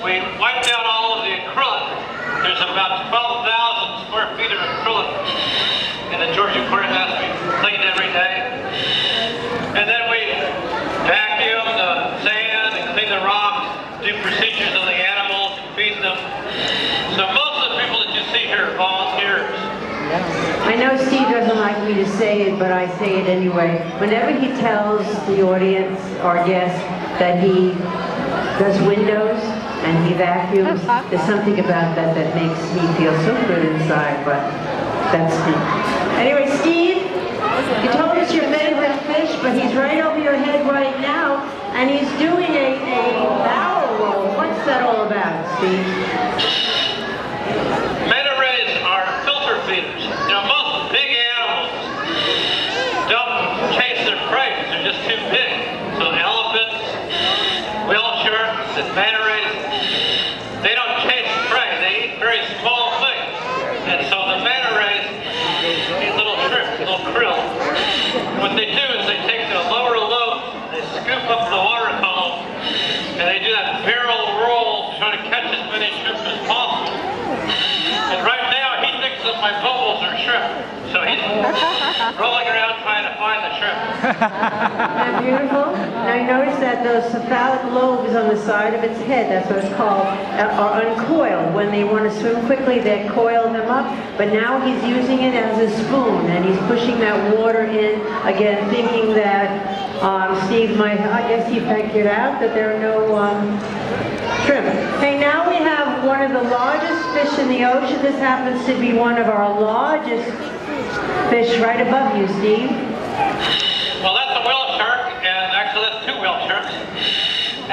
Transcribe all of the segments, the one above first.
we wiped out all of the acrylic. There's about 12,000 square feet of acrylic in the Georgia Aquarium that has to be cleaned every day. And then we vacuum the sand and clean the rocks, do procedures on the animals, and feed them. So most of the people that you see here are volunteers. I know Steve doesn't like me to say it, but I say it anyway. Whenever he tells the audience or guests that he does windows and he vacuums, there's something about that that makes me feel so good inside, but that's me. Anyway, Steve, you told us your favorite fish, but he's right over your head right now, and he's doing a barrel roll. What's that all about, Steve? Manta rays are filter feeders. You know, most big animals don't chase their prey because they're just too big. So elephants, whale sharks, and manta rays, they don't chase prey. They eat very small things. And so the manta rays eat little shrimp, little krill. What they do is they take the lower lobes, they scoop up the water column, and they do that barrel roll to try to catch as many shrimp as possible. And right now he thinks that my bubbles are shrimp, so he's rolling around trying to find the shrimp. Isn't that beautiful? Now you notice that those cephalic lobes on the side of its head, that's what it's called, are uncoiled. When they want to swim quickly, they coil them up, but now he's using it as a spoon, and he's pushing that water in, again, thinking that Steve might, I guess he figured out that there are no shrimp. Hey, now we have one of the largest fish in the ocean. This happens to be one of our largest fish right above you, Steve. Well, that's a whale shark, and actually that's two whale sharks,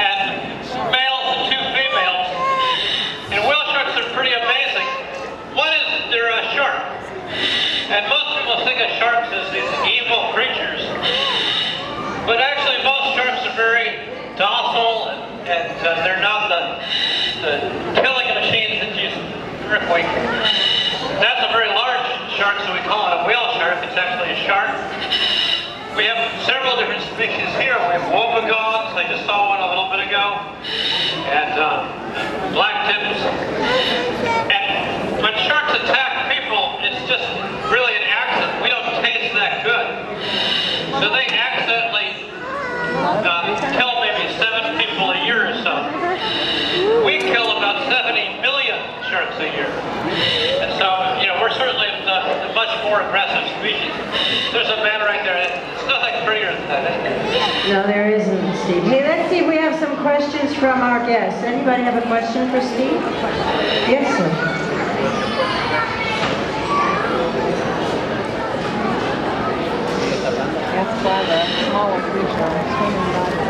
and males and two females. And whale sharks are pretty amazing. One is they're a shark, and most people think of sharks as these evil creatures, but actually most sharks are very docile, and they're not the killing machines that use earthquake. That's a very large shark, so we call it a whale shark. It's actually a shark. We have several different species here. We have wobbegongs, I just saw one a little bit ago, and black tips. And when sharks attack people, it's just really an accident. We don't taste that good. So they accidentally kill maybe 7 people a year or so. We kill about 70 million sharks a year. And so, you know, we're certainly the much more aggressive species. There's a man right there. It's nothing prettier than that, isn't it? No, there isn't, Steve. Hey, let's see if we have some questions from our guests. Anybody have a question for Steve? Yes, sir. That's why the smaller fish are swimming by.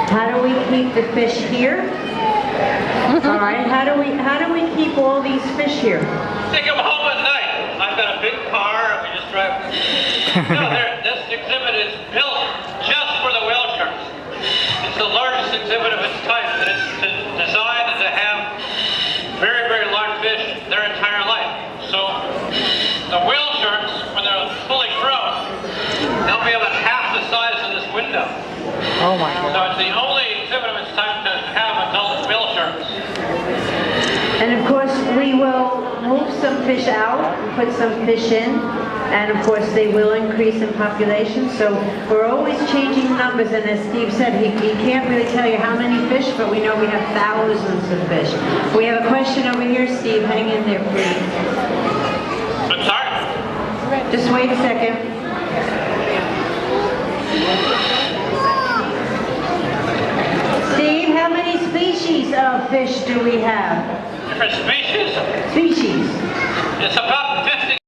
How do we keep the fish here? All right. How do we keep all these fish here? Take them home at night. I've got a big car, and we just drive. No, this exhibit is built just for the whale sharks. It's the largest exhibit of its type, and it's designed to have very, very large fish their entire life. So the whale sharks, when they're fully grown, they'll be about half the size of this window. Oh my God. So it's the only exhibit of its type to have adult whale sharks. And of course, we will move some fish out and put some fish in. And of course, they will increase in population. So we're always changing numbers. And as Steve said, he can't really tell you how many fish, but we know we have thousands of fish. We have a question over here, Steve. Hang in there, please. I'm sorry? Just wait a second. Steve, how many species of fish do we have? Different species. Species. It's about